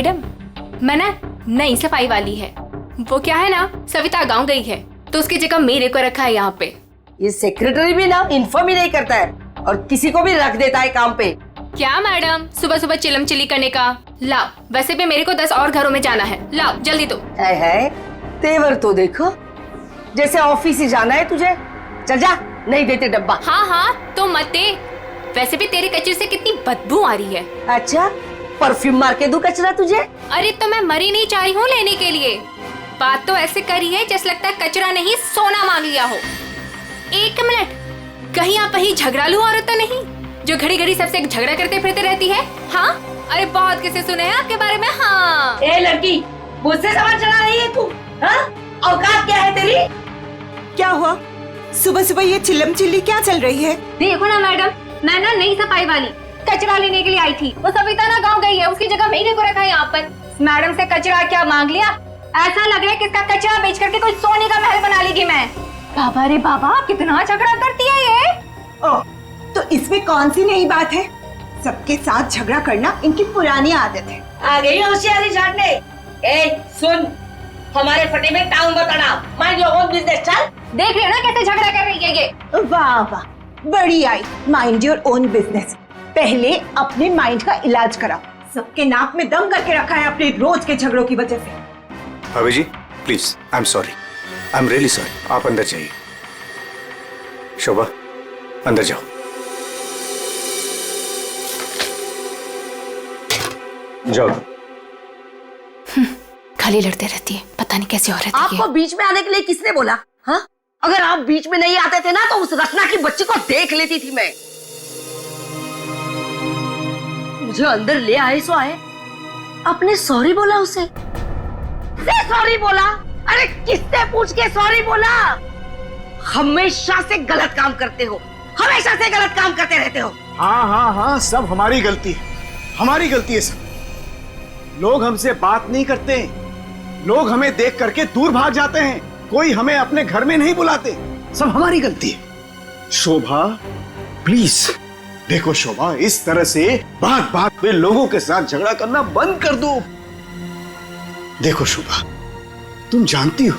Madam, मैं ना नई सफाई वाली है। वो क्या है ना, सविता गाँव गई है तो उसकी जगह मेरे को रखा है यहाँ पे। ये सेक्रेटरी भी ना इन्फॉर्म ही नहीं करता है और किसी को भी रख देता है काम पे। क्या मैडम, सुबह सुबह चिलम चिली करने का। लाओ, वैसे भी मेरे को 10 और घरों में जाना है। लाओ जल्दी दो। है तेवर तो देखो, जैसे ऑफिस ही जाना है तुझे। चल जा, नहीं देते डब्बा। हाँ हाँ तो मत दे। वैसे भी तेरे कचरे से कितनी बदबू आ रही है। अच्छा, परफ्यूम मार के दूं कचरा तुझे? अरे तो मैं मरी नहीं चाह रही हूँ लेने के लिए। बात तो ऐसे करी है जैसे लगता है कचरा नहीं सोना मांग लिया हो। एक मिनट, कहीं आप वही झगड़ालू औरत तो नहीं जो घड़ी घड़ी सबसे झगड़ा करते फिरते रहती है? हाँ, अरे बहुत किसे सुने हैं आपके बारे में। हाँ ए लड़की, मुझसे सवाल चला रही है तू? हाँ, औकात क्या है तेरी? क्या हुआ? सुबह सुबह ये चिल्लम चिल्ली क्या चल रही है? देखो ना मैडम, मैं ना नई सफाई वाली कचरा लेने के लिए आई थी। वो सविता ना गाँव गई है, उसकी जगह मेरे को रखा है यहाँ पर। मैडम से कचरा क्या मांग लिया? ऐसा लग रहा है कि इसका कचरा बेच करके कोई सोने का महल बना लेगी मैं। बाबा रे बाबा, कितना झगड़ा करती है ये। ओह, तो इसमें कौन सी नई बात है? सबके साथ झगड़ा करना इनकी पुरानी आदत है। आ गई होशियारी झाड़ने। ए सुन, हमारे फटे में टाउन बताना, माइंड योर ओन बिजनेस। चल, देख रहे हो ना कैसे झगड़ा कर रही है ये। वाह वाह, बड़ी आई, माइंड योर ओन बिजनेस। पहले अपने माइंड का इलाज कराओ। सबके नाक में दम करके रखा है अपने रोज के झगड़ों की वजह से। भाभी जी please, I am sorry, I am really sorry. आप अंदर जाइए। शोभा, अंदर जाओ। जाओ। खाली लड़ते रहती है, पता नहीं कैसी औरत है आपको बीच में आने के लिए किसने बोला? हाँ, अगर आप बीच में नहीं आते थे ना तो उस रत्ना की बच्ची को देख लेती थी मैं। मुझे अंदर ले आए सो आए, आपने सॉरी बोला उसे? सॉरी बोला? अरे किससे पूछ के सॉरी बोला? हमेशा से गलत काम करते हो, हमेशा से गलत काम करते रहते हो। हाँ हाँ हाँ, सब हमारी गलती है, हमारी गलती है सब। लोग हमसे बात नहीं करते, लोग हमें देख करके दूर भाग जाते हैं, कोई हमें अपने घर में नहीं बुलाते, सब हमारी गलती है। शोभा प्लीज देखो, शोभा इस तरह से बात बात पे लोगों के साथ झगड़ा करना बंद कर दो। देखो शोभा, तुम जानती हो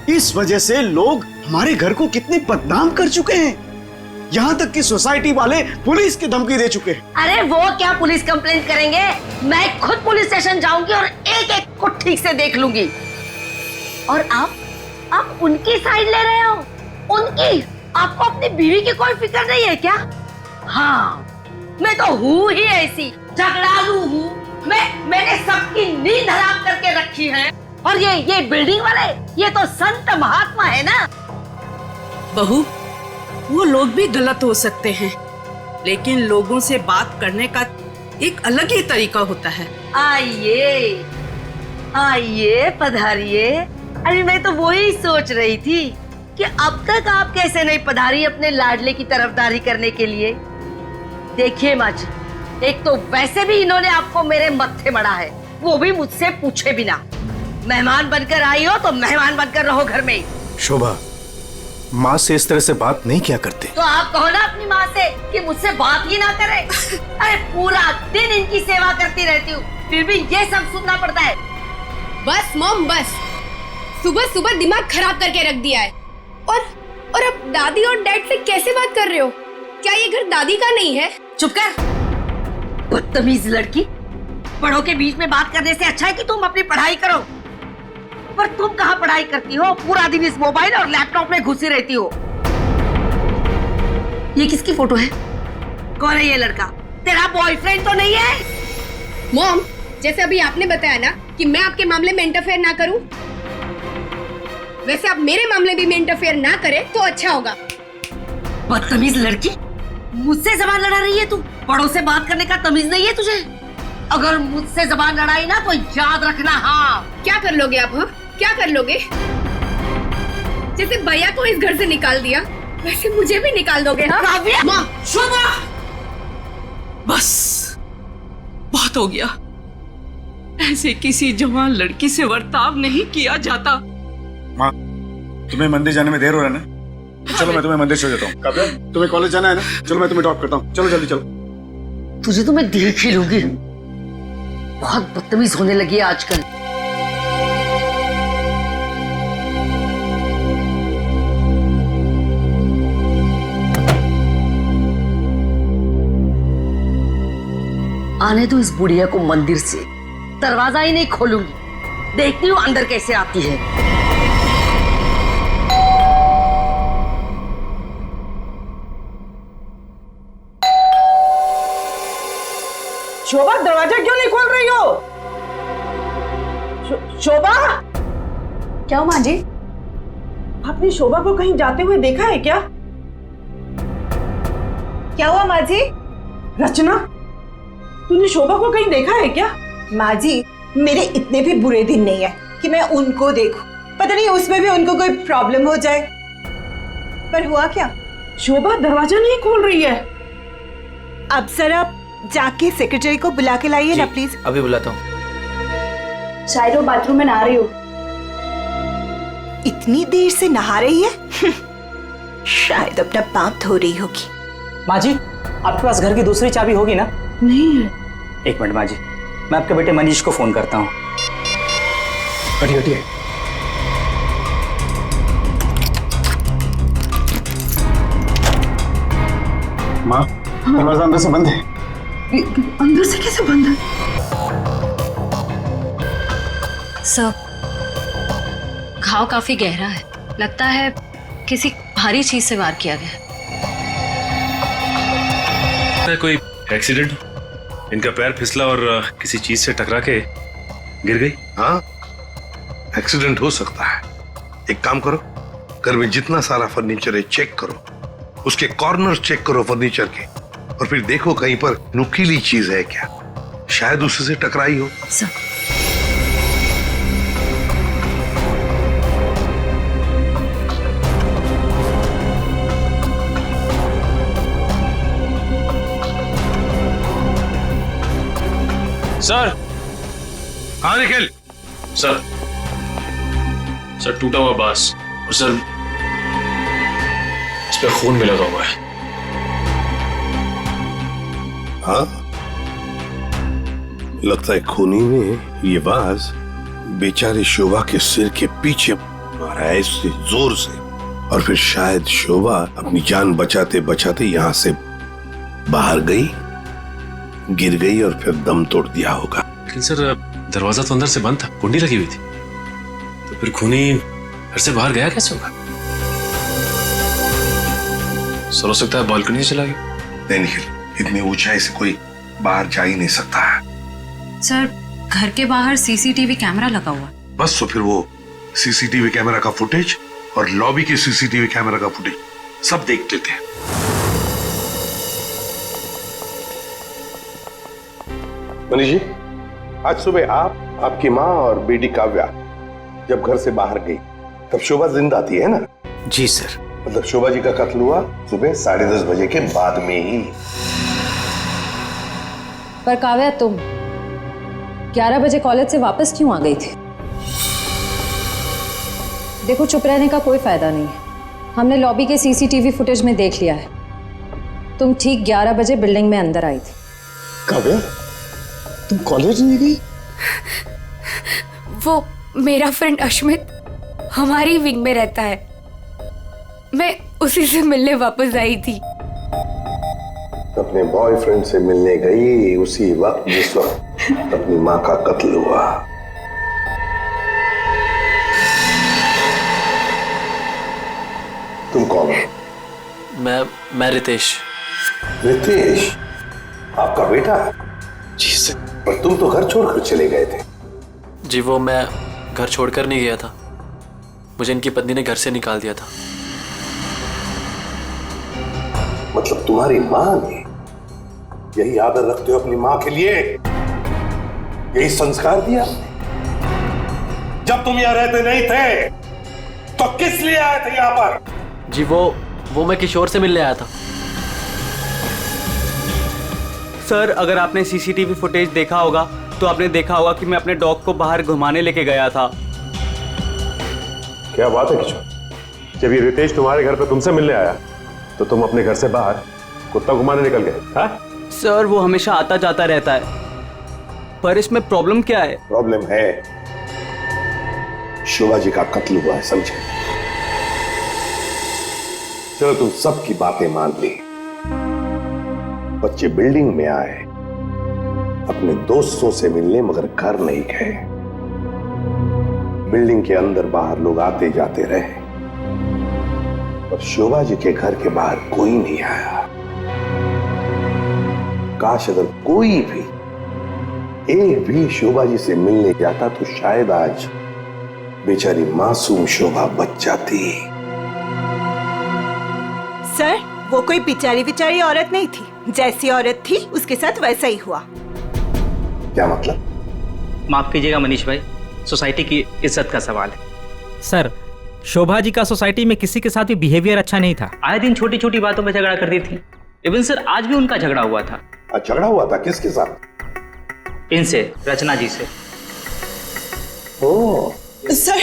इस वजह से लोग हमारे घर को कितने बदनाम कर चुके हैं, यहाँ तक कि सोसाइटी वाले पुलिस की धमकी दे चुके हैं। अरे वो क्या पुलिस कंप्लेंट करेंगे, मैं खुद पुलिस स्टेशन जाऊंगी और एक एक को ठीक से देख लूंगी। और आप उनकी साइड ले रहे हो? उनकी? आपको अपनी बीवी की कोई फिक्र नहीं है क्या? हाँ, मैं तो हूँ ही ऐसी, झगड़ालू हूँ। मैंने सबकी नींद हराम करके रखी है। और ये बिल्डिंग वाले, ये तो संत महात्मा है ना। बहू, वो लोग भी गलत हो सकते हैं, लेकिन लोगों से बात करने का एक अलग ही तरीका होता है। आइए आइए, पधारिए। अरे मैं तो वही सोच रही थी कि अब तक आप कैसे नहीं पधारी अपने लाडले की तरफदारी करने के लिए। देखिए माँ जी, एक तो वैसे भी इन्होंने आपको मेरे मत्थे मड़ा है, वो भी मुझसे पूछे बिना। मेहमान बनकर आई हो तो मेहमान बनकर रहो घर में। शोभा, माँ से इस तरह से बात नहीं किया करते। तो आप कहो ना अपनी माँ से कि मुझसे बात ही ना करे। अरे पूरा दिन इनकी सेवा करती रहती हूँ, फिर भी ये सब सुनना पड़ता है। बस मॉम बस, सुबह सुबह दिमाग खराब करके रख दिया है। और अब दादी और डैड से कैसे बात कर रहे हो? क्या ये घर दादी का नहीं है? चुप कर, बदतमीज लड़की। बड़ों के बीच में बात करने से अच्छा है कि तुम अपनी पढ़ाई करो। पर तुम कहाँ पढ़ाई करती हो? पूरा दिन इस मोबाइल और लैपटॉप में घुसी रहती हो। ये किसकी फोटो है? कौन है ये लड़का? तेरा बॉयफ्रेंड तो नहीं है? मॉम, जैसे अभी आपने बताया ना कि मैं आपके मामले में इंटरफेयर ना करूं, वैसे आप मेरे मामले में इंटरफेयर ना करें तो अच्छा होगा। बदतमीज लड़की, मुझसे जबान लड़ा रही है तू। बड़ों से बात करने का तमीज नहीं है तुझे? अगर मुझसे जबान लड़ाई ना तो याद रखना। हाँ, क्या कर लोगे आप? हाँ, क्या कर लोगे? जैसे भैया को इस घर से निकाल दिया, वैसे मुझे भी निकाल दोगे? हाँ? काव्या! माँ, शोभा, बस बहुत हो गया। ऐसे किसी जवान लड़की से बर्ताव नहीं किया जाता। माँ, तुम्हें मंदिर जाने में देर हो रहा है ना, तो चलो मैं तुम्हें मंदिर छोड़ देता हूँ। काव्या, तुम्हें कॉलेज जाना है ना, चलो मैं तुम्हें ड्रॉप करता हूँ। चलो जल्दी चलो। तुझे तो मैं देख ही लूंगी। बहुत बदतमीज होने लगी है आजकल। आने दो इस बुढ़िया को मंदिर से, दरवाजा ही नहीं खोलूंगी, देखती हूँ अंदर कैसे आती है। शोभा, दरवाजा क्यों नहीं खोल रही हो? शोभा, क्या हुआ माँ जी? आपने शोभा को कहीं जाते हुए देखा है क्या? क्या हुआ माँ जी? रचना, तूने शोभा को कहीं देखा है क्या? माँ जी, मेरे इतने भी बुरे दिन नहीं है कि मैं उनको देखूं। पता नहीं उसमें भी उनको कोई प्रॉब्लम हो जाए। पर हुआ क्या? शोभा दरवाजा नहीं खोल रही है। अब सर आप जाके सेक्रेटरी को बुला के लाइए ना प्लीज। अभी बुलाता हूँ। शायद वो बाथरूम में नहा रही हो। इतनी देर से नहा रही है? शायद अपना पाप धो रही होगी। माँ जी, आपके पास घर की दूसरी चाबी होगी ना? नहीं है। एक मिनट माँ जी, मैं आपके बेटे मनीष को फोन करता हूँ। हटिए हटिए। माँ, दरवाजा अंदर से बंद है। अंदर से कैसे बंद है? सर, घाव काफी गहरा है, लगता है किसी भारी चीज से वार किया गया है। कोई एक्सीडेंट? इनका पैर फिसला और किसी चीज से टकरा के गिर गई। हाँ, एक्सीडेंट हो सकता है। एक काम करो, घर में जितना सारा फर्नीचर है चेक करो, उसके कॉर्नर चेक करो फर्नीचर के, और फिर देखो कहीं पर नुकीली चीज है क्या, शायद उससे टकराई हो। सर। सर। हाँ निखिल। सर टूटा हुआ बांस, और सर इस पे खून भी लगा हुआ है। हाँ, लगता है खूनी ने ये बाज बेचारी शोभा के सिर के पीछे मारा है इससे जोर से, और फिर शायद शोभा अपनी जान बचाते बचाते यहाँ से बाहर गई, गिर गई और फिर दम तोड़ दिया होगा। लेकिन सर दरवाजा तो अंदर से बंद था, कुंडी लगी हुई थी, तो फिर खूनी घर से बाहर गया कैसे होगा? सर हो सकता है बालकनी से चला गया। नहीं निखिल, इतनी ऊंचाई से कोई बाहर जा ही नहीं सकता है। सर, घर के बाहर सीसीटीवी कैमरा लगा हुआ है। बस तो फिर वो सीसीटीवी कैमरा का फुटेज और लॉबी के सीसीटीवी कैमरा का फुटेज सब देख लेते हैं। मनीष जी, आज सुबह आप, आपकी माँ और बेटी काव्या जब घर से बाहर गई तब शोभा जिंदा थी, है ना? जी सर। मतलब शोभा जी का कत्ल हुआ सुबह 10:30 बजे के बाद में ही। पर काव्या, तुम 11 बजे कॉलेज से वापस क्यों आ गई थी? देखो, चुप रहने का कोई फायदा नहीं है। हमने लॉबी के सीसीटीवी फुटेज में देख लिया है, तुम ठीक 11 बजे बिल्डिंग में अंदर आई थी। काव्या, तुम कॉलेज नहीं गई? वो मेरा फ्रेंड अश्मित हमारी विंग में रहता है, मैं उसी से मिलने वापस आई थी। अपने बॉयफ्रेंड से मिलने गई उसी वक्त जिस वक्त अपनी माँ का कत्ल हुआ। तुम कौन हो? मैं रितेश। रितेश, आपका बेटा? जी सर। पर तुम तो घर छोड़कर चले गए थे। जी, वो मैं घर छोड़कर नहीं गया था, मुझे इनकी पत्नी ने घर से निकाल दिया था। मतलब तुम्हारी माँ ने, यही आदर रखते हो अपनी माँ के लिए, यही संस्कार दिया? जब तुम यहाँ रहते नहीं थे तो किस लिए आए थे यहाँ पर? जी, वो मैं किशोर से मिलने आया था। सर, अगर आपने सीसीटीवी फुटेज देखा होगा तो आपने देखा होगा कि मैं अपने डॉग को बाहर घुमाने लेके गया था। क्या बात है किशोर, जब ये रितेश तुम्हारे घर पे तुमसे मिलने आया तो तुम अपने घर से बाहर कुत्ता घुमाने निकल गए? हाँ? सर, वो हमेशा आता जाता रहता है, पर इसमें प्रॉब्लम क्या है? प्रॉब्लम है, शोभा जी का कत्ल हुआ है, समझे? चलो तुम सबकी बातें मान ली, बच्चे बिल्डिंग में आए अपने दोस्तों से मिलने, मगर घर नहीं गए। बिल्डिंग के अंदर बाहर लोग आते जाते रहे और शोभा जी के घर के बाहर कोई नहीं आया। काश अगर कोई भी, एक भी शोभा जी से मिलने जाता तो शायद आज बेचारी मासूम शोभा बच जाती। सर, वो कोई बेचारी औरत नहीं थी, जैसी औरत थी उसके साथ वैसा ही हुआ। क्या मतलब? माफ कीजिएगा मनीष भाई, सोसाइटी की इज्जत का सवाल है। सर, शोभा जी का सोसाइटी में किसी के साथ भी बिहेवियर अच्छा नहीं था। आए दिन छोटी छोटी बातों में झगड़ा करती थी। इवन सर आज भी उनका झगड़ा हुआ था। झगड़ा हुआ था? किसके साथ? इनसे, रचना जी से। ओह सर,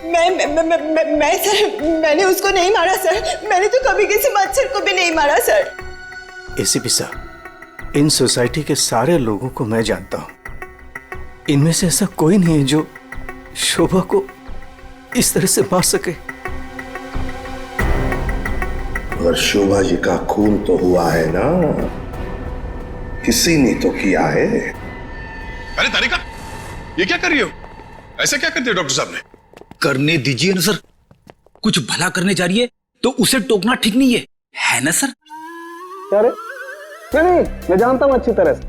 मैंने उसको नहीं मारा सर। मैंने तो कभी किसी मच्छर को भी नहीं मारा सर। एसीपी साहब, इन सोसाइटी के सारे लोगों को मैं जानता हूं, इनमें से ऐसा कोई नहीं है जो शोभा को इस तरह से मार सके। मगर शोभा जी का खून तो हुआ है ना, किसी ने तो किया है। अरे तारिका, ये क्या कर रही हो? ऐसा क्या कर दिया डॉक्टर साहब ने? करने दीजिए ना सर, कुछ भला करने जा रही है तो उसे टोकना ठीक नहीं है ना सर? अरे नहीं, मैं जानता हूं अच्छी तरह से।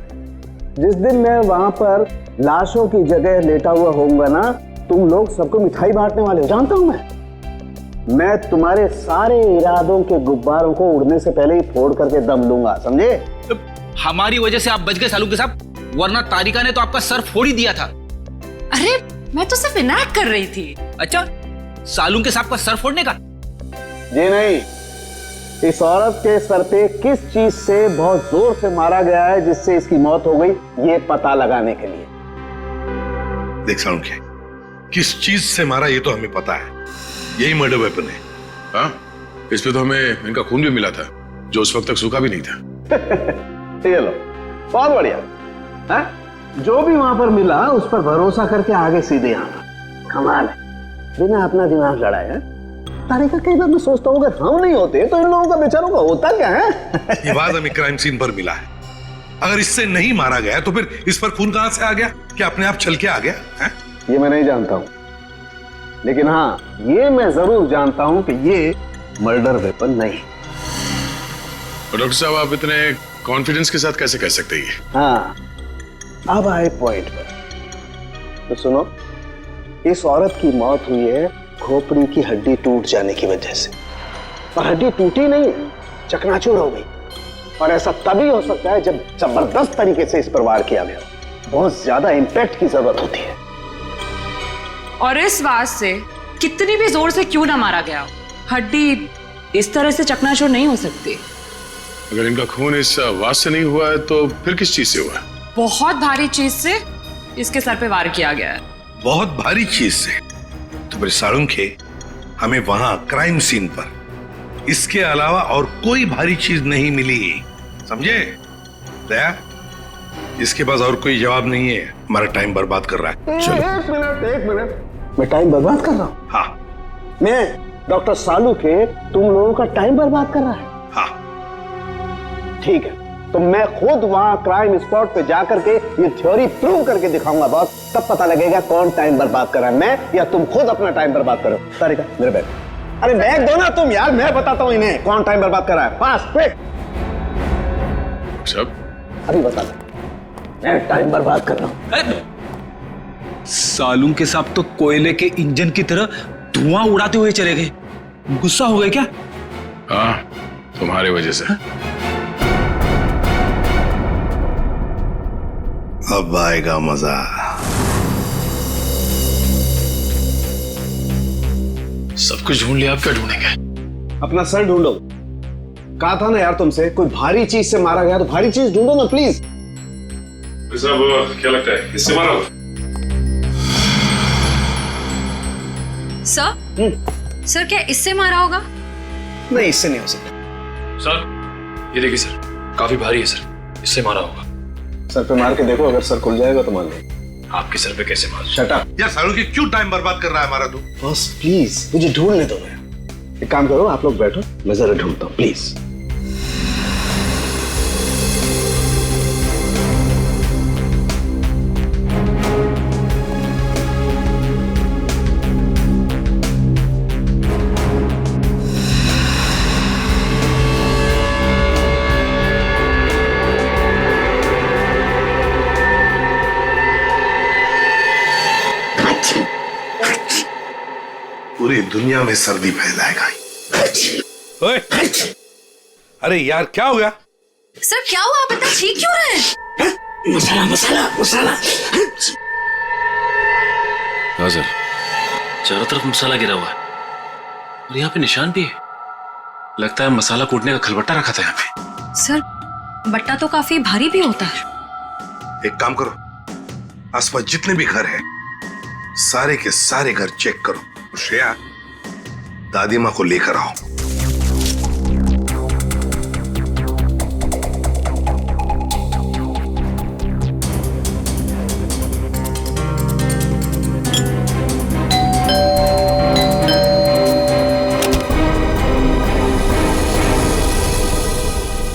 जिस दिन मैं वहां पर लाशों की जगह लेटा हुआ होऊंगा ना, तुम लोग सबको मिठाई बांटने वाले हो, जानता हूं मैं तुम्हारे सारे इरादों के गुब्बारों को उड़ने से पहले ही फोड़ करके दम लूंगा, समझे? हमारी वजह से आप बच गए सालू के साथ, वरना तारिका ने तो आपका सर फोड़ ही दिया था। अरे मैं तो सिर्फ इनायत कर रही थी। अच्छा, सालू के साथ का सर फोड़ने का? जी नहीं, इस औरत के सर पे किस चीज से बहुत जोर से मारा गया है जिससे इसकी मौत हो गई, ये पता लगाने के लिए। देख सालुंखे, किस चीज से मारा ये तो हमें पता है, यही मर्डर वेपन है। हाँ, इस पे तो हमें इनका खून भी मिला था जो उस वक्त तक सूखा भी नहीं था। ये लो, बहुत बढ़िया। हाँ? जो भी वहां पर मिला उस पर भरोसा करके आगे सीधे आना, कमाल है, बिना अपना दिमाग लड़ाए। तारिका, कई बार मैं सोचता हूँ अगर हम नहीं होते तो इन लोगों का बेचारों का होता क्या है? ये बात हमें क्राइम सीन पर मिला है। अगर इससे नहीं मारा गया तो फिर इस पर खून कहां से आ गया? क्या अपने आप छल के आ गया है? ये मैं नहीं जानता हूँ, लेकिन हाँ ये मैं जरूर जानता हूँ कि ये मर्डर वेपन नहीं। डॉक्टर साहब, आप इतने कॉन्फिडेंस के साथ कैसे कह सकते हैं? हाँ, अब आए पॉइंट पर। तो सुनो, इस औरत की मौत हुई है खोपड़ी की हड्डी टूट जाने की वजह से, और हड्डी टूटी नहीं, चकनाचूर हो गई। और ऐसा तभी हो सकता है जब जबरदस्त तरीके से इस पर वार किया गया, बहुत ज्यादा इंपैक्ट की जरूरत होती है। और इस बात से कितनी भी जोर से क्यों ना मारा गया, हड्डी इस तरह से चकनाचूर नहीं हो सकती। अगर इनका खून इस आवाज से नहीं हुआ है तो फिर किस चीज से हुआ है? बहुत भारी चीज से इसके सर पे वार किया गया है। बहुत भारी चीज से? तो फिर सालुंखे, हमें वहां क्राइम सीन पर इसके अलावा और कोई भारी चीज नहीं मिली, समझे? दया, इसके पास और कोई जवाब नहीं है, हमारा टाइम बर्बाद कर रहा है। चलो। एक मिनट, मैं टाइम बर्बाद कर रहा हूँ? हाँ। मैं डॉक्टर सालू के तुम लोगों का टाइम बर्बाद कर रहा है? हाँ। ठीक है, तो मैं खुद वहां क्राइम स्पॉट पे जाकर के ये थ्योरी प्रूव करके दिखाऊंगा बॉस, तब पता लगेगा कौन टाइम बर्बाद कर रहा है, मैं या तुम खुद अपना टाइम बर्बाद करो। तारिका, मेरे बैग। अरे बैग दो ना तुम यार, मैं बताता हूँ इन्हें कौन टाइम बर्बाद कर रहा है। Fast, quick. सब अभी बता दो, मैं टाइम बर्बाद कर रहा हूँ। सालू के साथ तो कोयले के इंजन की तरह धुआं उड़ाते हुए चले गए, गुस्सा हो गए क्या? हाँ, तुम्हारी वजह से। अब आएगा मजा। सब कुछ ढूंढ लिया, आप क्या ढूंढेंगे? अपना सर ढूंढो। कहा था ना यार तुमसे, कोई भारी चीज से मारा गया तो भारी चीज ढूंढो ना प्लीज। साहब, क्या लगता है इससे मारा होगा? सर क्या इससे मारा होगा? नहीं, इससे नहीं हो सकता। सर, ये देखिए सर, काफी भारी है सर, इससे मारा होगा। सर पे मार के देखो, अगर सर खुल जाएगा तो मान लो। आपके सर पे कैसे मार? Shut up. यार सारुण की क्यों टाइम बर्बाद कर रहा है हमारा तू? बॉस प्लीज मुझे ढूंढने दो। एक काम करो, आप लोग बैठो, मैं जरा ढूंढता हूँ प्लीज। पूरी दुनिया में सर्दी फैलाएगा। ओए, अरे यार क्या हो गया? सर क्या हुआ, आप इतना चीख क्यों रहे हैं? मसाला मसाला मसाला। हाँ सर, चारों तरफ मसाला गिरा हुआ है और यहाँ पे निशान भी है। लगता है मसाला कूटने का खलबट्टा रखा था यहाँ पे। सर बट्टा तो काफी भारी भी होता है। एक काम करो, आसपास जितने भी घर हैं, सारे के सारे घर चेक करो। श्रेया, दादी माँ को लेकर आओ।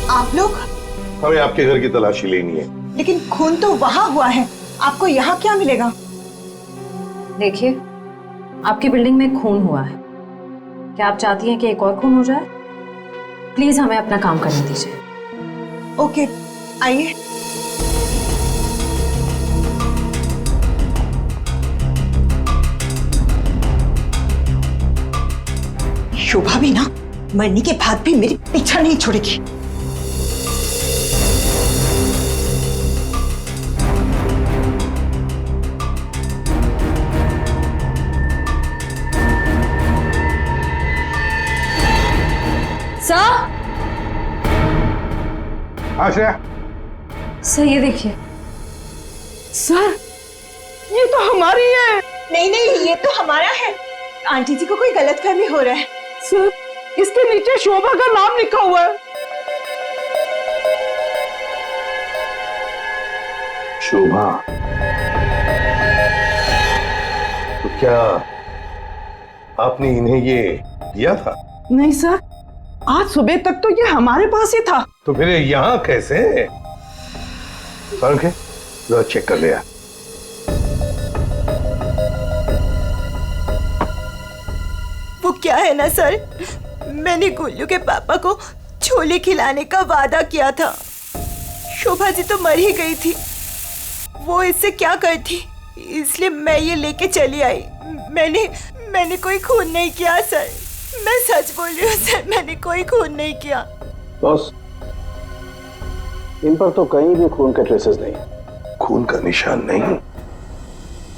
आप लोग? हमें आपके घर की तलाशी लेनी है। लेकिन खून तो वहां हुआ है, आपको यहाँ क्या मिलेगा? देखिए, आपकी बिल्डिंग में खून हुआ है। क्या आप चाहती हैं कि एक और खून हो जाए? प्लीज हमें अपना काम करने दीजिए। ओके, आइए। शोभा भी ना मरने के बाद भी मेरे पीछा नहीं छोड़ेगी। आश्रया, सर ये देखिए। सर ये तो हमारी है। नहीं नहीं, ये तो हमारा है। आंटी जी को कोई गलतफहमी हो रहा है। सर इसके नीचे शोभा का नाम लिखा हुआ है। शोभा? तो क्या आपने इन्हें ये दिया था? नहीं सर, आज सुबह तक तो ये हमारे पास ही था। तो फिर यहाँ कैसे? के जरा चेक कर लिया। वो क्या है ना सर, मैंने गोलू के पापा को छोले खिलाने का वादा किया था। शोभा जी तो मर ही गई थी, वो इससे क्या करती, इसलिए मैं ये लेके चली आई। मैंने कोई खून नहीं किया सर, मैं सच बोल रही हूँ सर, मैंने कोई खून नहीं किया। बॉस, इन पर तो कहीं भी खून के ट्रेसेस नहीं। खून का निशान नहीं?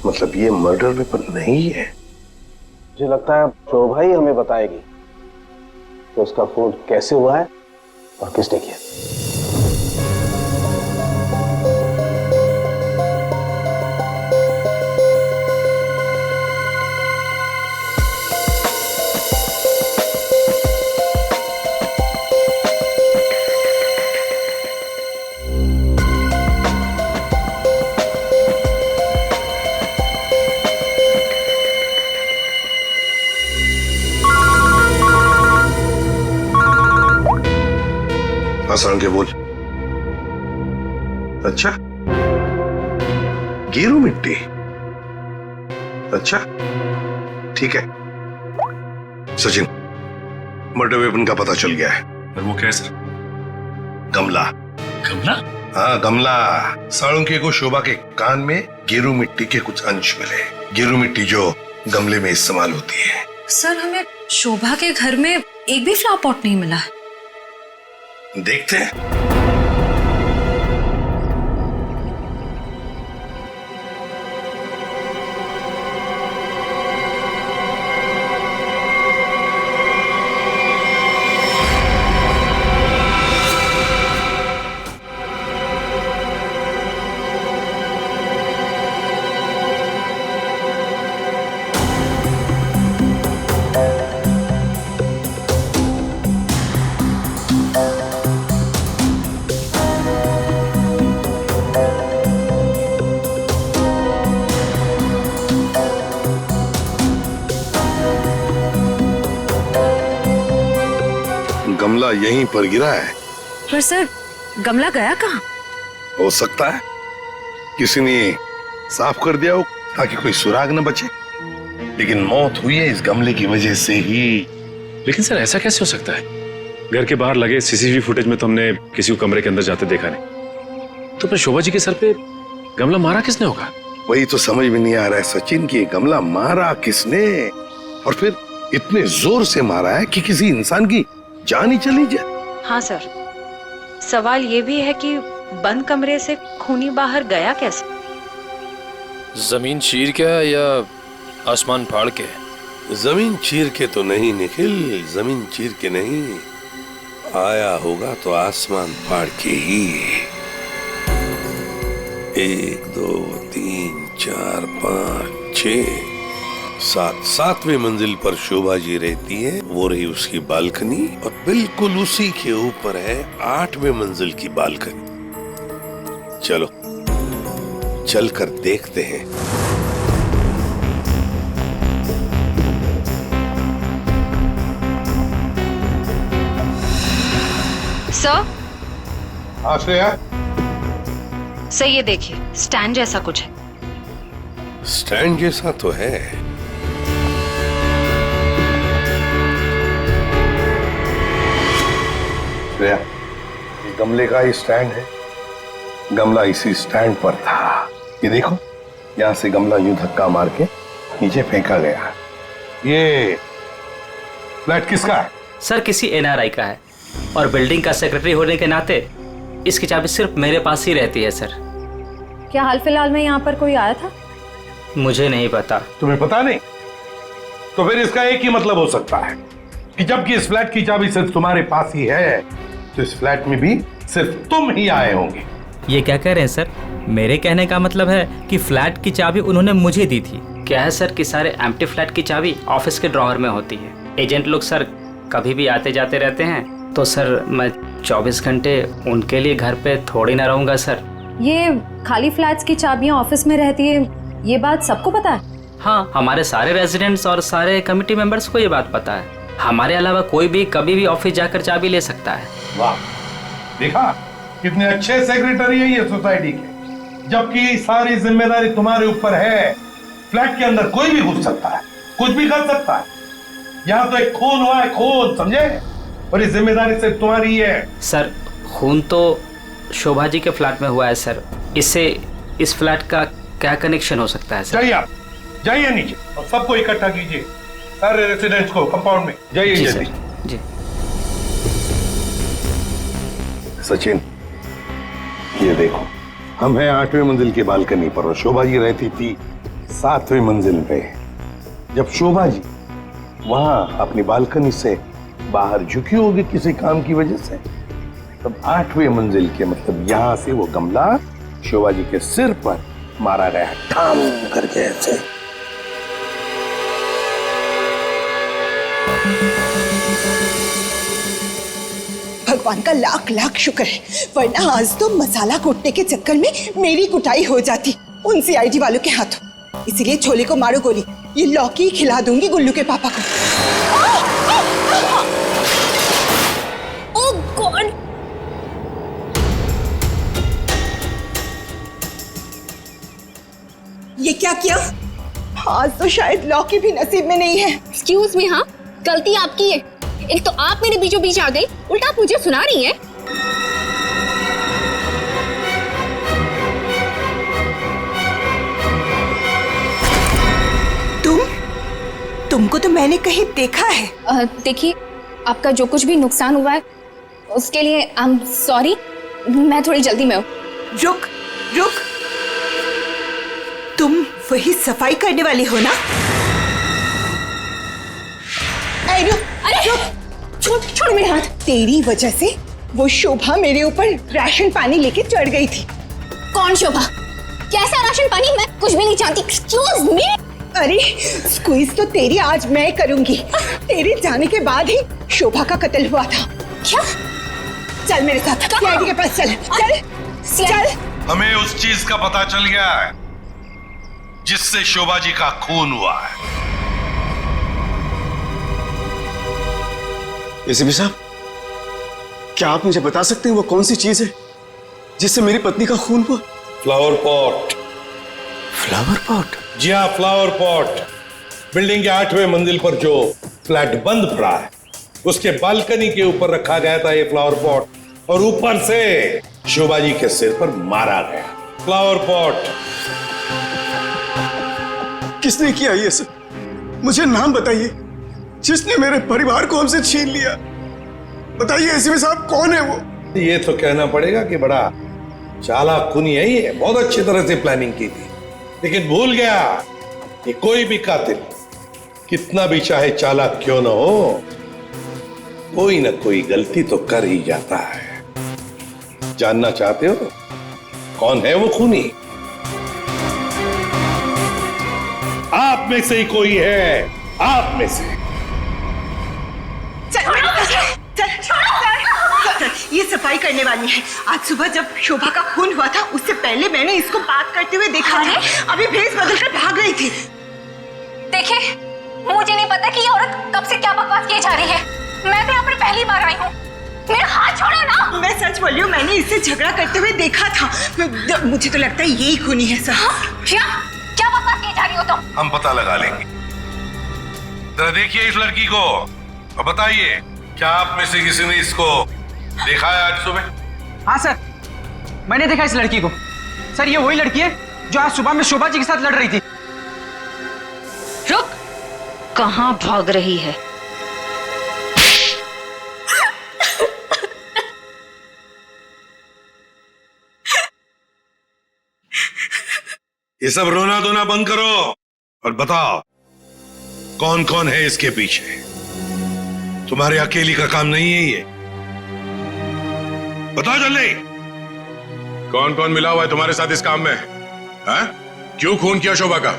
मतलब ये मर्डर वेपन नहीं है? मुझे लगता है शोभा ही हमें बताएगी कि उसका खून कैसे हुआ है और किसने किया। के बोल। अच्छा, गेरू मिट्टी। अच्छा ठीक है सचिन, मर्डर वेपन का पता चल गया है। पर वो क्या है सर? गमला। गमला? हाँ गमला। साळुंखे को शोभा के कान में गेरू मिट्टी के कुछ अंश मिले। गेरू मिट्टी जो गमले में इस्तेमाल होती है। सर हमें शोभा के घर में एक भी फ्लावर पॉट नहीं मिला। देखते हैं। गमला यहीं पर गिरा है। पर सर गमला गया कहाँ? हो सकता है किसी ने साफ कर दिया हो ताकि कोई सुराग न बचे, लेकिन मौत हुई है इस गमले की वजह से ही। लेकिन सर ऐसा कैसे हो सकता है? घर के बाहर लगे सीसीटीवी फुटेज में तो हमने किसी को कमरे के अंदर जाते देखा नहीं। तो फिर शोभा जी के सर पे गमला मारा किसने होगा? वही तो समझ में नहीं आ रहा है सचिन कि गमला मारा किसने, और फिर इतने जोर से मारा है कि किसी इंसान की जान ही चली जाए। हाँ सर, सवाल ये भी है कि बंद कमरे से खूनी बाहर गया कैसे? जमीन चीर के या आसमान फाड़ के? जमीन चीर के तो नहीं निखिल, जमीन चीर के नहीं, आया होगा तो आसमान फाड़ के ही। 1 2 3 4 5 6 7 7वें मंजिल पर शोभा जी रहती है, वो रही उसकी बालकनी, और बिल्कुल उसी के ऊपर है 8वें मंजिल की बालकनी। चलो चलकर देखते हैं। सर। हाँ श्रेया। सर ये देखिए, स्टैंड जैसा कुछ है। स्टैंड जैसा तो है। श्रेया, इस गमले का ही स्टैंड है। गमला इसी स्टैंड पर था। ये देखो, यहाँ से गमला यूं धक्का मार के नीचे फेंका गया। ये फ्लैट किसका है? सर किसी एनआरआई का है, और बिल्डिंग का सेक्रेटरी होने के नाते इसकी चाबी सिर्फ मेरे पास ही रहती है सर। क्या हाल फिलहाल में यहाँ पर कोई आया था? मुझे नहीं पता। तुम्हें पता नहीं? तो फिर इसका एक ही मतलब हो सकता है कि जबकि इस फ्लैट की चाबी सिर्फ तुम्हारे पास ही है, तो इस फ्लैट में भी सिर्फ तुम ही आए होंगे। ये क्या कह रहे हैं सर? मेरे कहने का मतलब है कि फ्लैट की चाबी उन्होंने मुझे दी थी। क्या है सर कि सारे एम्प्टी फ्लैट की चाबी ऑफिस के ड्रॉअर में होती है। एजेंट लोग सर कभी भी आते जाते रहते हैं, तो सर मैं 24 घंटे उनके लिए घर पे थोड़ी ना रहूंगा सर। ये खाली फ्लैट्स की चाबियां ऑफिस में रहती है, ये बात सबको पता है? हाँ, हमारे सारे रेजिडेंट्स और सारे कमिटी मेंबर्स को ये बात पता है। हमारे अलावा कोई भी कभी भी ऑफिस जाकर चाबी ले सकता है। वाह, देखा कितने अच्छे सेक्रेटरी है ये सोसाइटी के, जबकि सारी जिम्मेदारी तुम्हारे ऊपर है। फ्लैट के अंदर कोई भी घुस सकता है, कुछ भी कर सकता है। यहाँ तो एक खून हुआ है, खून, समझे? और ये जिम्मेदारी सिर्फ तुम्हारी है। सर खून तो शोभा जी के फ्लैट में हुआ है सर, इससे इस फ्लैट का क्या कनेक्शन हो सकता है सर? जाइए आप, जाइए नीचे और सबको इकट्ठा कीजिए, सारे रेसिडेंट्स को कंपाउंड में। जाइए जल्दी। जी सचिन, ये देखो, हम हैं 8वें मंजिल की बालकनी पर और शोभा जी रहती थी 7वें मंजिल पे। जब शोभा जी वहां अपनी बालकनी से बाहर झुकी होगी किसी काम की वजह से, तब 8वें मंजिल के मतलब यहां से वो गमला शोभा जी के सिर पर मारा गया, ठाम करके ऐसे। भगवान का लाख लाख शुक्र है, वरना आज तो मसाला कूटने के चक्कर में मेरी कुटाई हो जाती उन सीआईडी वालों के हाथों। इसीलिए छोले को मारो गोली, ये लौकी खिला दूंगी गुल्लू के पापा को। ओह गॉड! ये क्या किया? आज तो शायद लौकी भी नसीब में नहीं है। एक्सक्यूज मी, हाँ गलती आपकी है। एक तो आप मेरे बीचों बीच आ गई, उल्टा आप मुझे सुना रही हैं। तुमको तो मैंने कहीं देखा है। देखिए, आपका जो कुछ भी नुकसान हुआ है उसके लिए आई एम सॉरी। मैं थोड़ी जल्दी में हूँ। रुक रुक, तुम वही सफाई करने वाली हो ना? छोड़ मेरे हाथ। तेरी वजह से वो शोभा मेरे ऊपर राशन पानी लेके चढ़ गई थी। कौन शोभा? कैसा राशन पानी? मैं कुछ भी नहीं जानती। Excuse me. अरे स्क्वीज तो तेरी आज मैं करूंगी। तेरे जाने के बाद ही शोभा का कत्ल हुआ था। क्या? चल मेरे साथ सीआईडी के पास चल। चल चल। हमें उस चीज का पता चल गया है जिससे शोभा जी का खून हुआ है। एसीपी साहब, क्या आप मुझे बता सकते हैं वो कौन सी चीज है जिससे मेरी पत्नी का खून हुआ? Flower pot. Flower pot? जी हाँ, फ्लावर पॉट। बिल्डिंग के 8वें मंजिल पर जो फ्लैट बंद पड़ा है उसके बालकनी के ऊपर रखा गया था ये फ्लावर पॉट और ऊपर से शोभा जी के सिर पर मारा गया। Flower pot. किसने किया ये सब? मुझे नाम बताइए जिसने मेरे परिवार को हमसे छीन लिया। बताइए एसीपी साहब, कौन है वो? ये तो कहना पड़ेगा कि बड़ा चालाक खूनी है ये, बहुत अच्छी तरह से प्लानिंग की थी, लेकिन भूल गया कि कोई भी कातिल कितना भी चाहे चालाक क्यों ना हो, कोई ना कोई गलती तो कर ही जाता है। जानना चाहते हो कौन है वो खूनी? आप में से ही कोई है, आप में से। ये सफाई करने वाली है। आज सुबह जब शोभा का खून हुआ था उससे पहले मैंने इसको बात करते हुए देखा था। अभी भेस बदलकर भाग रही थी। देखिए, मुझे नहीं पता कि ये औरत कब से क्या बकवास किए जा रही है। मैं तो यहाँ पर पहली बार आई हूँ। मेरा हाथ छोड़ो ना। मैं सच बोल रही हूँ, मैंने इससे झगड़ा करते हुए देखा था। मुझे तो लगता है यही खूनी है सर। क्या बकवास किए जा रही हो तुम? हम पता लगा लेंगे। जरा देखिए इस लड़की को और बताइए क्या आप में से किसी ने इसको देखा है आज सुबह? हाँ सर, मैंने देखा इस लड़की को। सर ये वही लड़की है जो आज सुबह में शोभा जी के साथ लड़ रही थी। रुक, कहाँ भाग रही है? ये सब रोना धोना बंद करो और बताओ कौन कौन है इसके पीछे। तुम्हारे अकेली का काम नहीं है ये, बताओ जल्दी। कौन कौन मिला हुआ है तुम्हारे साथ इस काम में? है? क्यों खून किया शोभा का?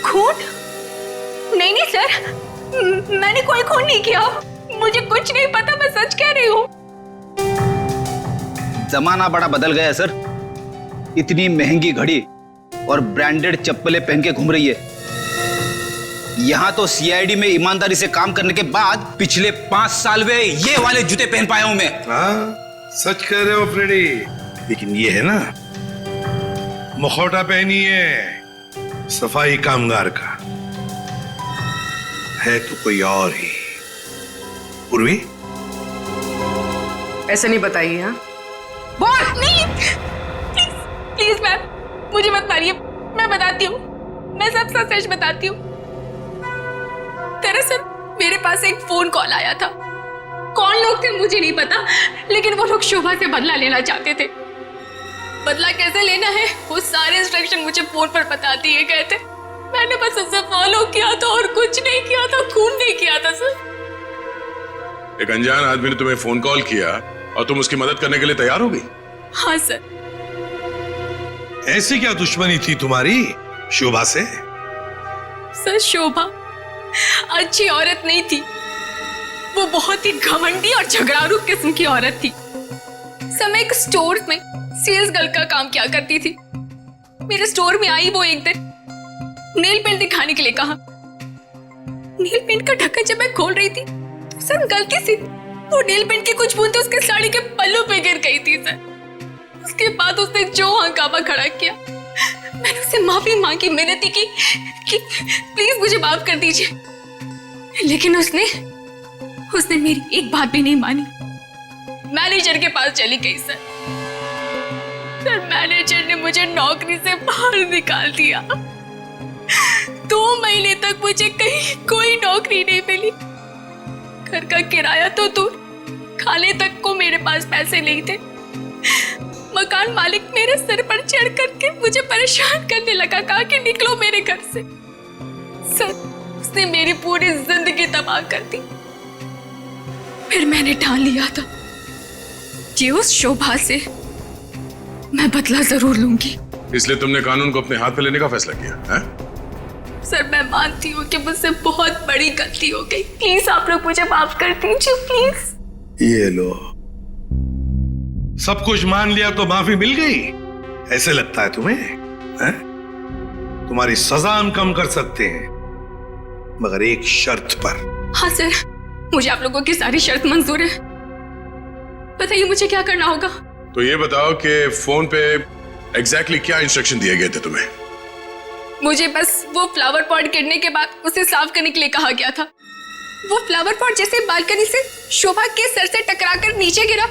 खून? नहीं नहीं सर, मैंने कोई खून नहीं किया। मुझे कुछ नहीं पता, मैं सच कह रही हूँ। जमाना बड़ा बदल गया है सर। इतनी महंगी घड़ी और ब्रांडेड चप्पलें पहन के घूम रही है। यहां तो सीआईडी में ईमानदारी से काम करने के बाद पिछले 5 साल में ये वाले जूते पहन पाया हूं मैं। हाँ, सच कह रहे हो फ्रेडी। लेकिन ये है ना, मुखौटा पहनी है सफाई कामगार का, है तो कोई और ही। पूर्वी, ऐसे नहीं बताइए। हाँ बोल नहीं, प्लीज प्लीज मैम, मुझे मत मारिए। मैं बताती हूँ, मैं सब सच बताती हूँ। दरअसल मेरे पास एक फोन कॉल आया था। कौन लोग थे मुझे नहीं पता, लेकिन वो लोग शोभा से बदला लेना चाहते थे। बदला कैसे लेना है वो सारे इंस्ट्रक्शन मुझे फोन पर बता दिए गए थे। मैंने बस उसे फॉलो किया था और कुछ नहीं किया था, खून नहीं किया था सर। एक अनजान आदमी ने तुम्हें फोन कॉल किया और तुम उसकी मदद करने के लिए तैयार हो गई? हाँ सर। ऐसी क्या दुश्मनी थी तुम्हारी शोभा से? सर शोभा अच्छी औरत नहीं थी, वो बहुत ही घमंडी और झगड़ालू किस्म की औरत थी। समय एक स्टोर में सेल्स गर्ल का काम किया करती थी। मेरे स्टोर में आई वो एक दिन, नेल पेंट दिखाने के लिए कहा। नेल पेंट का ढक्कन जब मैं खोल रही थी तो सर गलती से वो नेल पेंट की कुछ बूंदें उसके साड़ी के पल्लू पे गिर गई थी सर। उसके बाद उसने जो हंगामा खड़ा किया, मैंने उससे माफी मांगी, मिन्नती की कि प्लीज मुझे माफ कर दीजिए, लेकिन उसने मेरी एक बात भी नहीं मानी। मैनेजर के पास चली गई सर। मैनेजर ने मुझे नौकरी से बाहर निकाल दिया। 2 महीने तक मुझे कहीं कोई नौकरी नहीं मिली। घर का किराया तो दूर, खाने तक को मेरे पास पैसे नहीं थे। मकान मालिक मेरे सिर पर चढ़ करके मुझे परेशान करने लगा, कहा कि निकलो मेरे घर से। सर उसने मेरी पूरी जिंदगी तबाह कर दी। फिर मैंने ठान लिया था कि उस शोभा से मैं बदला जरूर लूंगी। इसलिए तुमने कानून को अपने हाथ में लेने का फैसला किया है? सर मैं मानती हूँ कि मुझसे बहुत बड़ी गलती हो गई। प्लीज आप लोग मुझे माफ कर दीजिए प्लीज। ये लो, सब कुछ मान लिया तो माफी मिल गई, ऐसे लगता है तुम्हें? है? तुम्हारी सजा हम कम कर सकते हैं, मगर एक शर्त पर। हाँ सर, मुझे आप लोगों की सारी शर्त मंजूर है, बताइए मुझे क्या करना होगा। तो ये बताओ कि फोन पे एग्जैक्टली क्या इंस्ट्रक्शन दिए गए थे तुम्हें? मुझे बस वो फ्लावर पॉट गिरने के बाद उसे साफ करने के लिए कहा गया था। वो फ्लावर पॉट जैसे बालकनी से शोभा के सर से टकराकर नीचे गिरा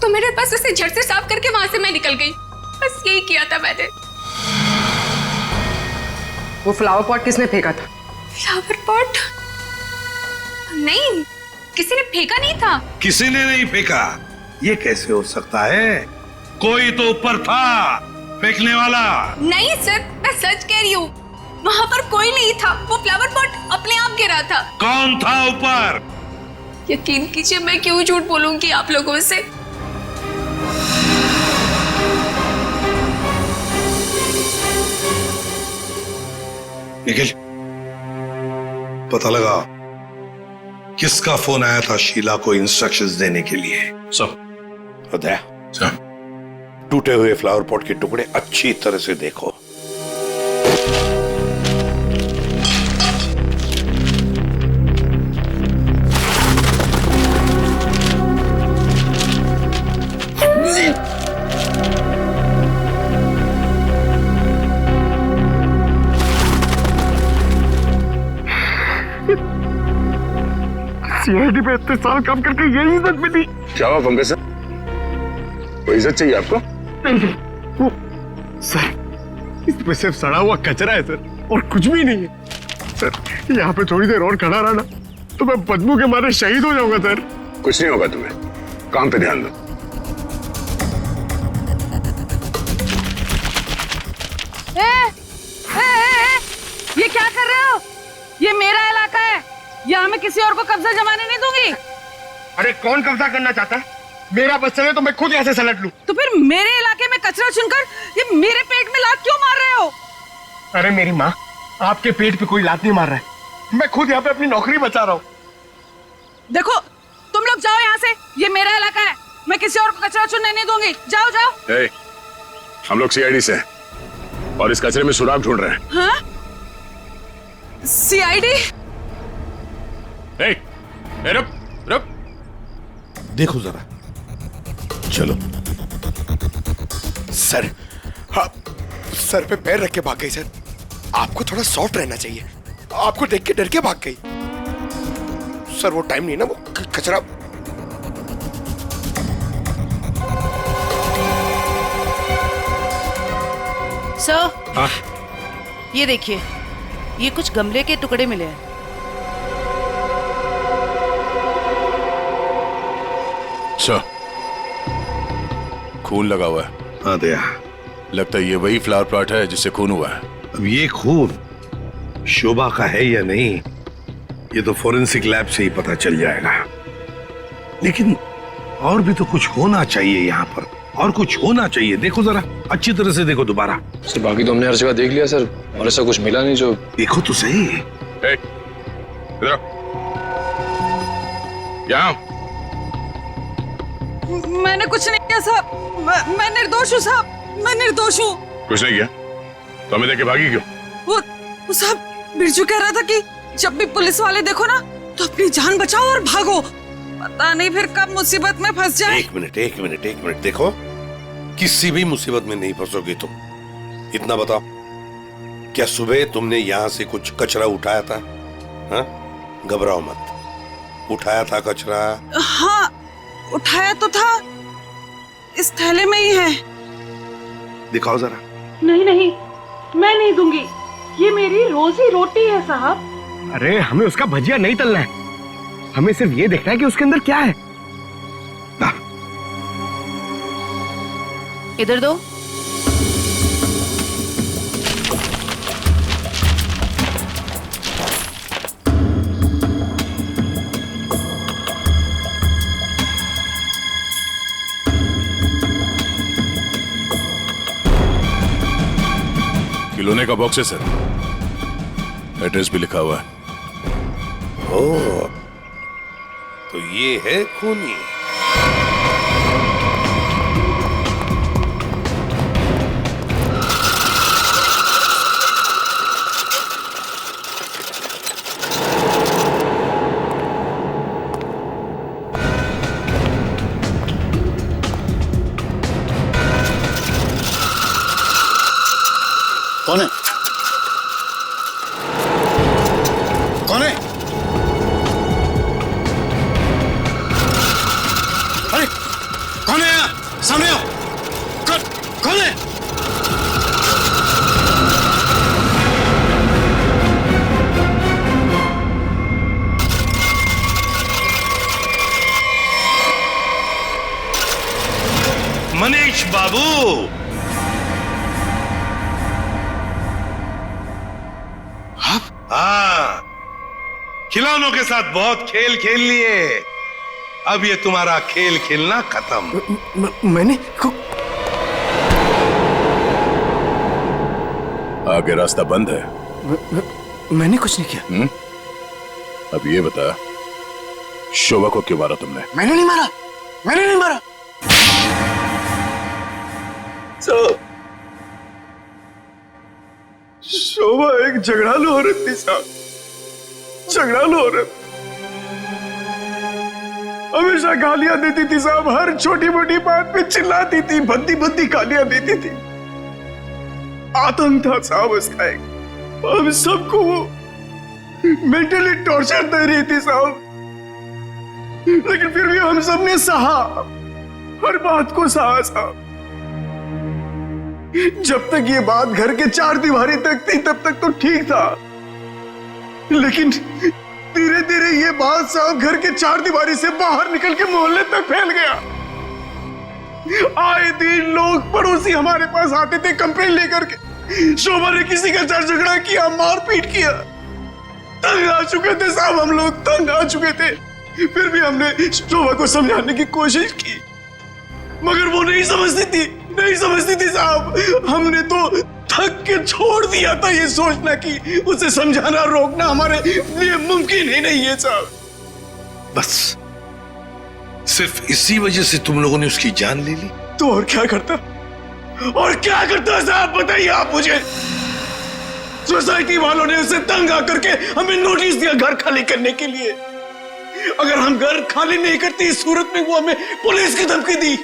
तो मेरे पास उसे झट से साफ करके वहां से मैं निकल गई। बस यही किया था मैंने। वो फ्लावर पॉट किसने फेंका था? Flower pot? नहीं, किसी ने फेंका नहीं था। किसी ने नहीं फेंका? ये कैसे हो सकता है? कोई तो ऊपर था फेंकने वाला। नहीं सर, मैं सच कह रही हूँ, वहाँ पर कोई नहीं था। वो फ्लावर पॉट अपने आप गिरा था। कौन था ऊपर? यकीन कीजिए, मैं क्यों झूठ बोलूंगी आप लोगों से। निखिल, पता लगा किसका फोन आया था शीला को इंस्ट्रक्शंस देने के लिए? सब दया, टूटे हुए फ्लावर पॉट के टुकड़े अच्छी तरह से देखो। सीआईडी पे इतने साल काम करके यही इज्जत मिली। क्या हुआ पंकज सर, कोई इज्जत चाहिए आपको? नहीं, वो सर, इसमें सिर्फ सड़ा हुआ कचरा है सर, और कुछ भी नहीं है सर। यहाँ पे थोड़ी देर और खड़ा रहा ना तो मैं बदबू के मारे शहीद हो जाऊंगा सर। कुछ नहीं होगा तुम्हें, काम पे ध्यान दो। ये क्या कर रहे हो? ये मेरा इलाका है, यहाँ मैं किसी और को कब्जा जमाने नहीं दूंगी। अरे कौन कब्जा करना चाहता है? मेरा बस चले तो मैं खुद यहाँ से सलट लूं। तो फिर मेरे इलाके में कचरा चुनकर ये मेरे पेट में लात क्यों मार रहे हो? अरे मेरी माँ, आपके पेट पे कोई लात नहीं मार रहा है, मैं खुद यहाँ पे अपनी नौकरी बचा रहा हूँ। देखो, तुम लोग जाओ यहाँ से, ये मेरा इलाका है, मैं किसी और को कचरा चुनने नहीं दूंगी। जाओ जाओ। हम लोग सीआईडी से हैं और इस कचरे में सुराग ढूंढ रहे हैं। हाँ? सीआईडी? रुक रुक, देखो जरा, चलो। सर, हाँ, सर पे पैर रख के भाग गई सर। आपको थोड़ा सॉफ्ट रहना चाहिए, आपको देख के डर के भाग गई। सर वो टाइम नहीं ना, वो कचरा। सर, हाँ? ये देखिए, ये कुछ गमले के टुकड़े मिले हैं। अच्छा, खून लगा हुआ है। हाँ दया, लगता है ये वही फ्लावर प्लॉट है जिससे खून हुआ है। अब ये खून शोभा का है या नहीं, ये तो फोरेंसिक लैब से ही पता चल जाएगा। लेकिन और भी तो कुछ होना चाहिए यहाँ पर, और कुछ होना चाहिए। देखो जरा, अच्छी तरह से देखो दोबारा। सर बाकी तो हमने हर जगह देख लिया सर, और ऐसा कुछ मिला नहीं जो। देखो तो सही। यहाँ मैंने कुछ नहीं किया साहब, मैं निर्दोष हूँ साहब, मैं निर्दोष हूँ। कुछ नहीं किया तो हमें देके भागी क्यों? वो साहब, बिरजू कह रहा था कि जब भी पुलिस वाले देखो ना तो अपनी जान बचाओ और भागो, पता नहीं फिर कब मुसीबत में फंस जाए। एक मिनट, देखो, किसी भी मुसीबत में नहीं फंसोगे तुम। इतना बताओ, क्या सुबह तुमने यहाँ से कुछ कचरा उठाया था? हाँ? घबराओ मत, उठाया था कचरा? हाँ, उठाया तो था, इस थैले में ही है। दिखाओ जरा। नहीं नहीं, मैं नहीं दूंगी, ये मेरी रोजी रोटी है साहब। अरे हमें उसका भजिया नहीं तलना है, हमें सिर्फ ये देखना है कि उसके अंदर क्या है। इधर दो। खिलौने का बॉक्स है सर, एड्रेस भी लिखा हुआ है। ओह, तो ये है खूनी। सामने आओ, खोले। मनीष बाबू, हाँ, खिलौनों के साथ बहुत खेल खेल लिए, अब ये तुम्हारा खेल खेलना खत्म। मैंने आगे रास्ता बंद है। मैंने कुछ नहीं किया। अब ये बता, शोभा को क्यों मारा तुमने? मैंने नहीं मारा, मैंने नहीं मारा। शोभा एक झगड़ालू औरत थी साहब, झगड़ालू औरत। हमेशा गालियां देती थी साहब, हर छोटी मोटी बात पे चिल्लाती थी, भद्दी भद्दी गालियां देती थी। आतंक था साहब उसका एक। हम सबको वो मेंटली टॉर्चर दे रही थी साहब, लेकिन फिर भी हम सबने सहा, हर बात को सहा साहब। जब तक ये बात घर के चार दीवारी तक थी तब तक तो ठीक था, लेकिन धीरे धीरे ये बात साहब घर के चार दीवारी से बाहर निकल के मोहल्ले तक फैल गया। आए दिन लोग पड़ोसी हमारे पास आते थे कंप्लेंट लेकर के, शोभा ने किसी का झगड़ा किया, मारपीट किया। तंग आ चुके थे साहब, हम लोग तंग आ चुके थे। फिर भी हमने शोभा को समझाने की कोशिश की, मगर वो नहीं समझती थी, नहीं समझती थी साहब। हमने तो थक के छोड़ दिया था ये सोचना कि उसे समझाना रोकना हमारे लिए मुमकिन ही नहीं है साहब। बस सिर्फ इसी वजह से तुम लोगों ने उसकी जान ले ली? तो और क्या करता, और क्या करता साहब, बताइए आप मुझे। सोसाइटी वालों ने उसे तंग आकर के हमें नोटिस दिया घर खाली करने के लिए। अगर हम घर खाली नहीं करते इस सूरत में वो हमें पुलिस की धमकी दी।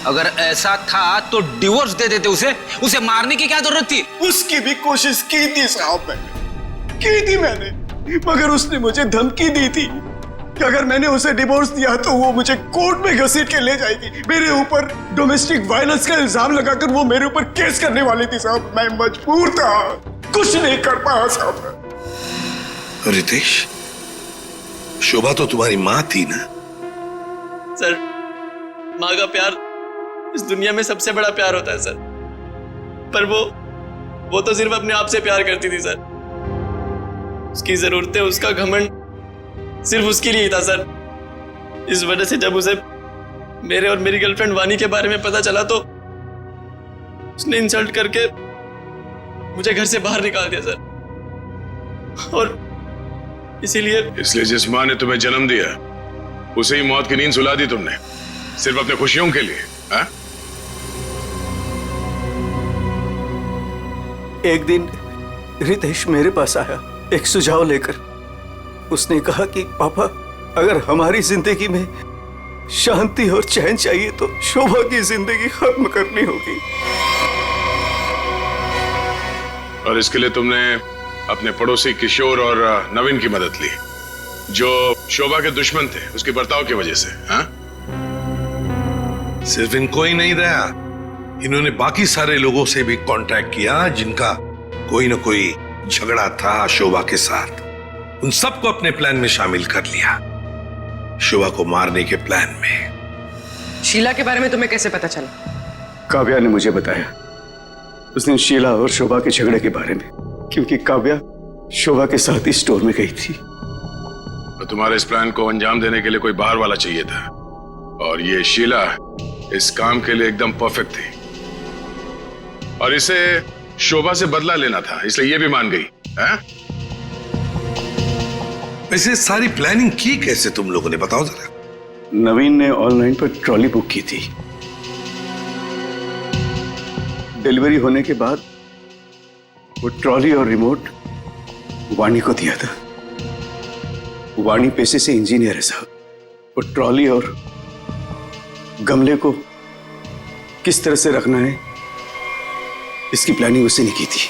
अगर ऐसा था तो डिवोर्स दे देते उसे मारने की क्या जरूरत थी? उसकी भी कोशिश की थी साहब, मैंने, मगर उसने मुझे धमकी दी थी कि अगर मैंने उसे डिवोर्स दिया तो वो मुझे कोर्ट में घसीट के ले जाएगी। मेरे ऊपर डोमेस्टिक वायलेंस का इल्जाम लगाकर वो मेरे ऊपर केस करने वाली थी साहब। मैं मजबूर था, कुछ नहीं कर पाया साहब। रितेश, शोभा तो तुम्हारी माँ थी ना? सर, माँ का प्यार इस दुनिया में सबसे बड़ा प्यार होता है सर, पर वो तो सिर्फ अपने आप से प्यार करती थी सर। उसकी जरूरतें, उसका घमंड सिर्फ उसके लिए ही था सर। इस वजह से जब उसे मेरे और मेरी गर्लफ्रेंड वानी के बारे में पता चला तो उसने इंसल्ट करके मुझे घर से बाहर निकाल दिया सर। और इसलिए जिस माँ ने तुम्हें जन्म दिया उसे ही मौत की नींद सुला दी तुमने, सिर्फ अपने खुशियों के लिए, हाँ? एक दिन रितेश मेरे पास आया एक सुझाव लेकर। उसने कहा कि पापा, अगर हमारी जिंदगी में शांति और चैन चाहिए तो शोभा की जिंदगी खत्म करनी होगी। और इसके लिए तुमने अपने पड़ोसी किशोर और नवीन की मदद ली, जो शोभा के दुश्मन थे उसके बर्ताव की वजह से, हाँ? सिर्फ इनको ही नहीं रहा, इन्होंने बाकी सारे लोगों से भी कांटेक्ट किया जिनका कोई ना कोई झगड़ा था शोभा के साथ। उन सबको अपने प्लान में शामिल कर लिया, शोभा को मारने के प्लान में। शीला के बारे में तुम्हें कैसे पता चला? काव्या ने मुझे बताया उस दिन शीला और शोभा के झगड़े के बारे में, क्योंकि काव्या शोभा के साथ ही स्टोर में गई थी। तो तुम्हारे इस प्लान को अंजाम देने के लिए कोई बाहर वाला चाहिए था, और ये शीला इस काम के लिए एकदम परफेक्ट थी, और इसे शोभा से बदला लेना था, इसलिए ये भी मान गई, हैं? वैसे सारी प्लानिंग की कैसे तुम लोगों ने, बताओ जरा। नवीन ने ऑनलाइन पर ट्रॉली बुक की थी। डिलीवरी होने के बाद वो ट्रॉली और रिमोट वाणी को दिया था। वाणी पेशे से इंजीनियर है साहब। वो ट्रॉली और गमले को किस तरह से रखना है इसकी प्लानिंग उसने नहीं की थी,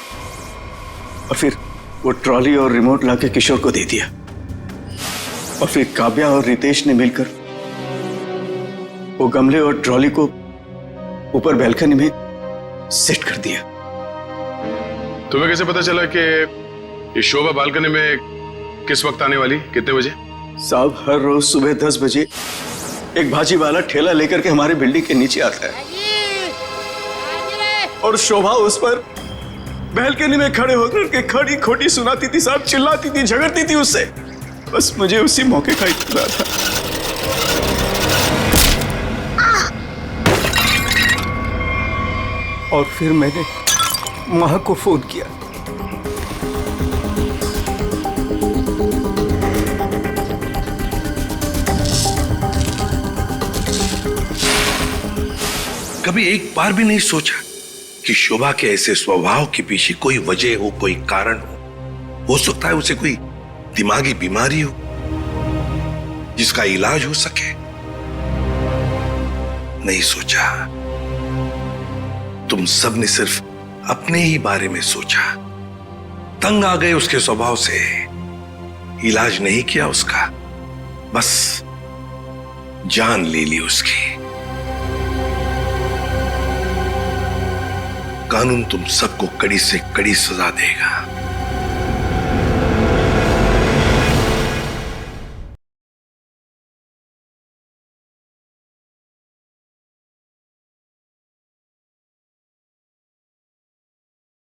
और फिर वो ट्रॉली और रिमोट लाके किशोर को दे दिया, और फिर काव्या और रितेश ने मिलकर वो गमले और ट्रॉली को ऊपर बैल्कनी में सेट कर दिया। तुम्हें कैसे पता चला कि ये शोभा बालकनी में किस वक्त आने वाली, कितने बजे? साहब, हर रोज सुबह 10 बजे एक भाजी वाला ठेला लेकर के हमारे बिल्डिंग के नीचे आता है और शोभा उस पर बैल्कनी में खड़े होकर के खड़ी खोटी सुनाती थी साहब, चिल्लाती थी, झगड़ती थी उससे। बस मुझे उसी मौके का इंतजार था। और फिर मैंने मां को फोन किया। कभी एक बार भी नहीं सोचा कि शोभा के ऐसे स्वभाव के पीछे कोई वजह हो, कोई कारण हो सकता है उसे कोई दिमागी बीमारी हो जिसका इलाज हो सके। नहीं सोचा। तुम सब ने सिर्फ अपने ही बारे में सोचा, तंग आ गए उसके स्वभाव से, इलाज नहीं किया उसका, बस जान ले ली उसकी। कानून तुम सबको कड़ी से कड़ी सजा देगा।